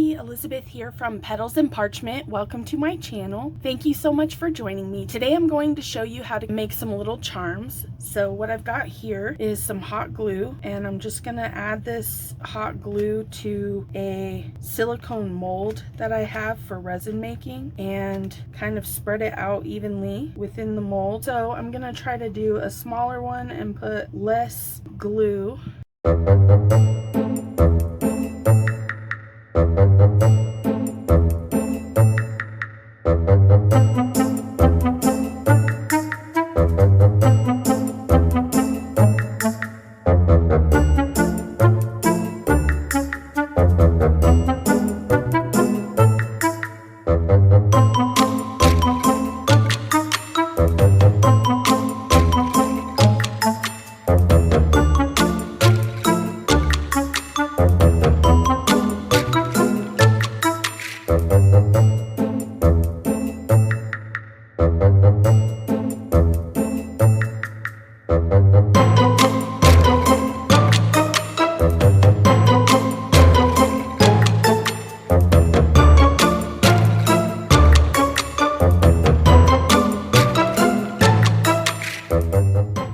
everybody, Elizabeth here from Petals and Parchment. Welcome to my channel. Thank you so much for joining me. Today I'm going to show you how to make some little charms. So what I've got here is some hot glue, and I'm just gonna add this hot glue to a silicone mold that I have for resin making and kind of spread it out evenly within the mold. So I'm gonna try to do a smaller one and put less glue.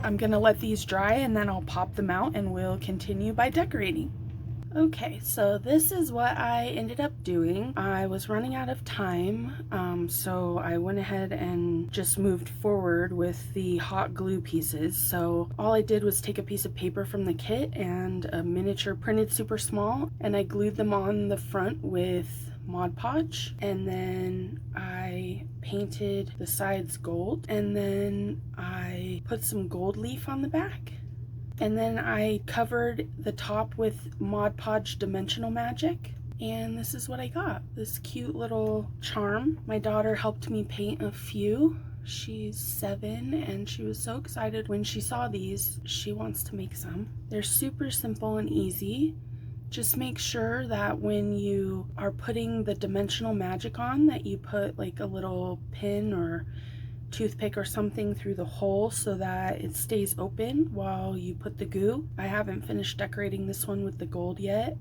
I'm gonna let these dry and then I'll pop them out and we'll continue by decorating. Okay, so this is what I ended up doing. I was running out of time, so I went ahead and just moved forward with the hot glue pieces. So all I did was take a piece of paper from the kit and a miniature printed super small, and I glued them on the front with Mod Podge, and then I painted the sides gold, and then I put some gold leaf on the back. And then I covered the top with Mod Podge Dimensional Magic, and this is what I got. This cute little charm. My daughter helped me paint a few. She's 7 and she was so excited when she saw these. She wants to make some. They're super simple and easy. Just make sure that when you are putting the dimensional magic on that you put like a little pin or toothpick or something through the hole so that it stays open while you put the goo. I haven't finished decorating this one with the gold yet.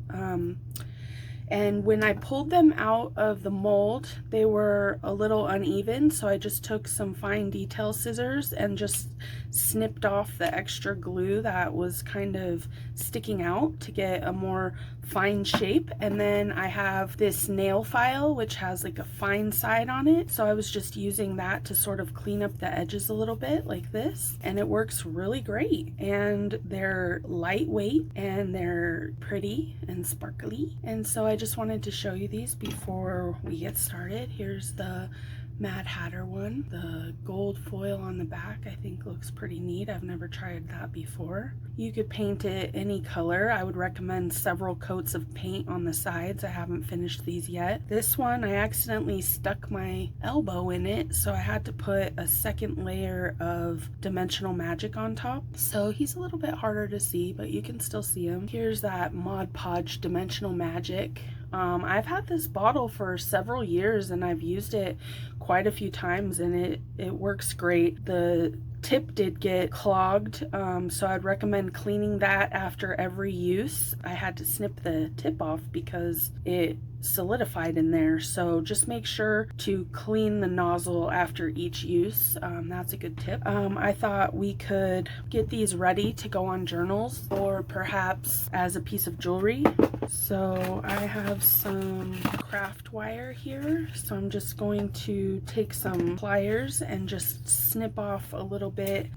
And when I pulled them out of the mold, they were a little uneven, so I just took some fine detail scissors and just snipped off the extra glue that was kind of sticking out to get a more fine shape. And then I have this nail file which has like a fine side on it, so I was just using that to sort of clean up the edges a little bit like this, and it works really great. And they're lightweight and they're pretty and sparkly, and so I just wanted to show you these before we get started. Here's the Mad Hatter one. The gold foil on the back I think looks pretty neat. I've never tried that before. You could paint it any color. I would recommend several coats of paint on the sides. I haven't finished these yet. This one I accidentally stuck my elbow in it, so I had to put a second layer of dimensional magic on top. So he's a little bit harder to see, but you can still see him. Here's that Mod Podge Dimensional Magic. I've had this bottle for several years and I've used it quite a few times, and it works great. The tip did get clogged, so I'd recommend cleaning that after every use. I had to snip the tip off because it solidified in there, so just make sure to clean the nozzle after each use. That's a good tip. I thought we could get these ready to go on journals or perhaps as a piece of jewelry. So I have some craft wire here, so I'm just going to take some pliers and just snip off a little bit.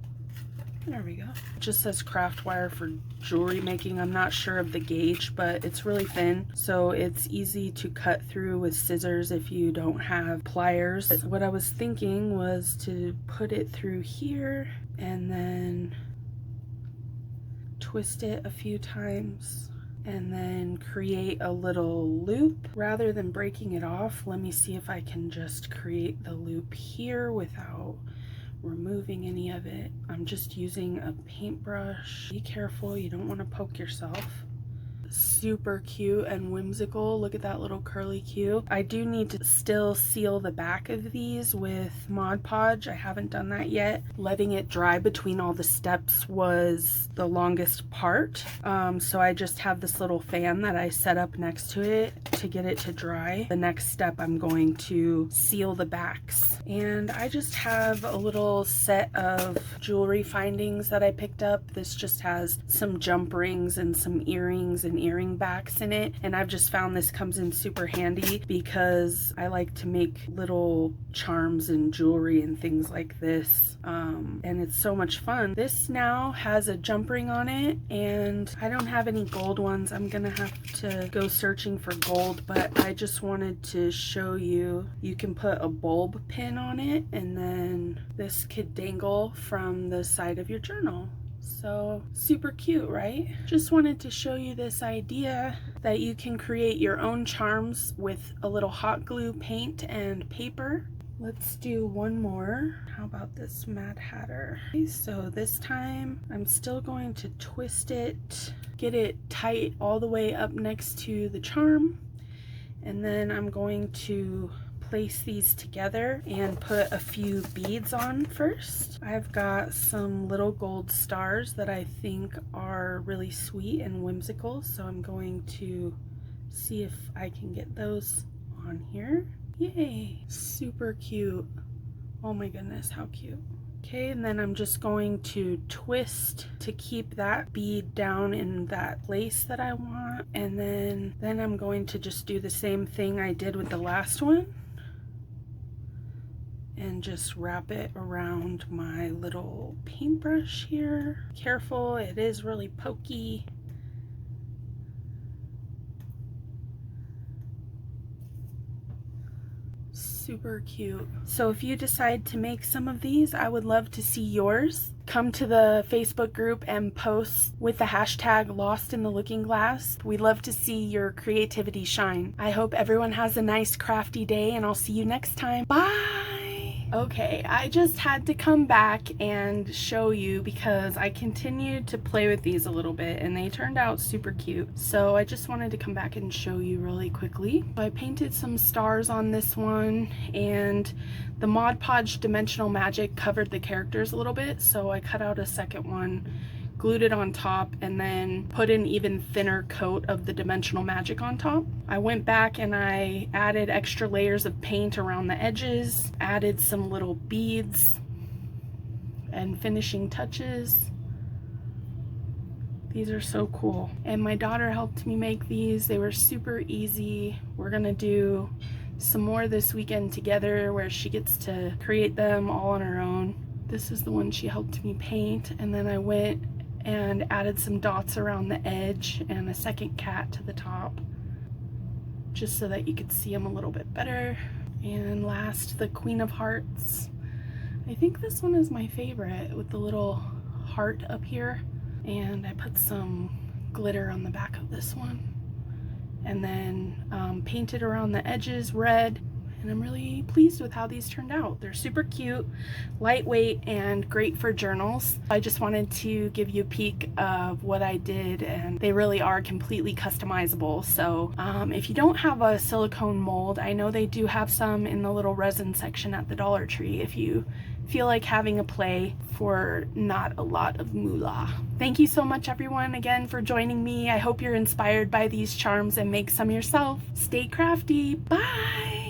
There we go. It just says craft wire for jewelry making. I'm not sure of the gauge, but it's really thin, so it's easy to cut through with scissors if you don't have pliers. What I was thinking was to put it through here and then twist it a few times and then create a little loop. Rather than breaking it off, let me see if I can just create the loop here without removing any of it. I'm just using a paintbrush. Be careful, you don't want to poke yourself. super cute and whimsical. Look at that little curly Q. I do need to still seal the back of these with Mod Podge. I haven't done that yet. Letting it dry between all the steps was the longest part. So I just have this little fan that I set up next to it to get it to dry. The next step, I'm going to seal the backs. And I just have a little set of jewelry findings that I picked up. This just has some jump rings and some earrings and earring backs in it, and I've just found this comes in super handy because I like to make little charms and jewelry and things like this, and it's so much fun. This now has a jump ring on it, and I don't have any gold ones. I'm gonna have to go searching for gold, but I just wanted to show you can put a bulb pin on it, and then this could dangle from the side of your journal. So super cute, right? Just wanted to show you this idea that you can create your own charms with a little hot glue, paint, and paper. Let's do one more. How about this Mad Hatter? Okay, so this time I'm still going to twist it, get it tight all the way up next to the charm, and then I'm going to place these together and put a few beads on first. I've got some little gold stars that I think are really sweet and whimsical, so I'm going to see if I can get those on here. Yay, super cute. Oh my goodness, how cute. Okay, and then I'm just going to twist to keep that bead down in that place that I want, and then I'm going to just do the same thing I did with the last one and just wrap it around my little paintbrush here. Careful, it is really pokey. Super cute. So if you decide to make some of these, I would love to see yours. Come to the Facebook group and post with the hashtag lostinthelookingglass. We'd love to see your creativity shine. I hope everyone has a nice crafty day, and I'll see you next time. Bye! Okay, I just had to come back and show you because I continued to play with these a little bit and they turned out super cute. So I just wanted to come back and show you really quickly. I painted some stars on this one, and the Mod Podge Dimensional Magic covered the characters a little bit, so I cut out a second one, glued it on top, and then put an even thinner coat of the Dimensional Magic on top. I went back and I added extra layers of paint around the edges, added some little beads and finishing touches. These are so cool. And my daughter helped me make these. They were super easy. We're gonna do some more this weekend together where she gets to create them all on her own. This is the one she helped me paint, and then I went and added some dots around the edge and a second cat to the top, just so that you could see them a little bit better. And last, the Queen of Hearts. I think this one is my favorite with the little heart up here. And I put some glitter on the back of this one. And then painted around the edges red. And I'm really pleased with how these turned out. They're super cute, lightweight, and great for journals. I just wanted to give you a peek of what I did, and they really are completely customizable. So if you don't have a silicone mold, I know they do have some in the little resin section at the Dollar Tree if you feel like having a play for not a lot of moolah. Thank you so much everyone again for joining me. I hope you're inspired by these charms and make some yourself. Stay crafty. Bye!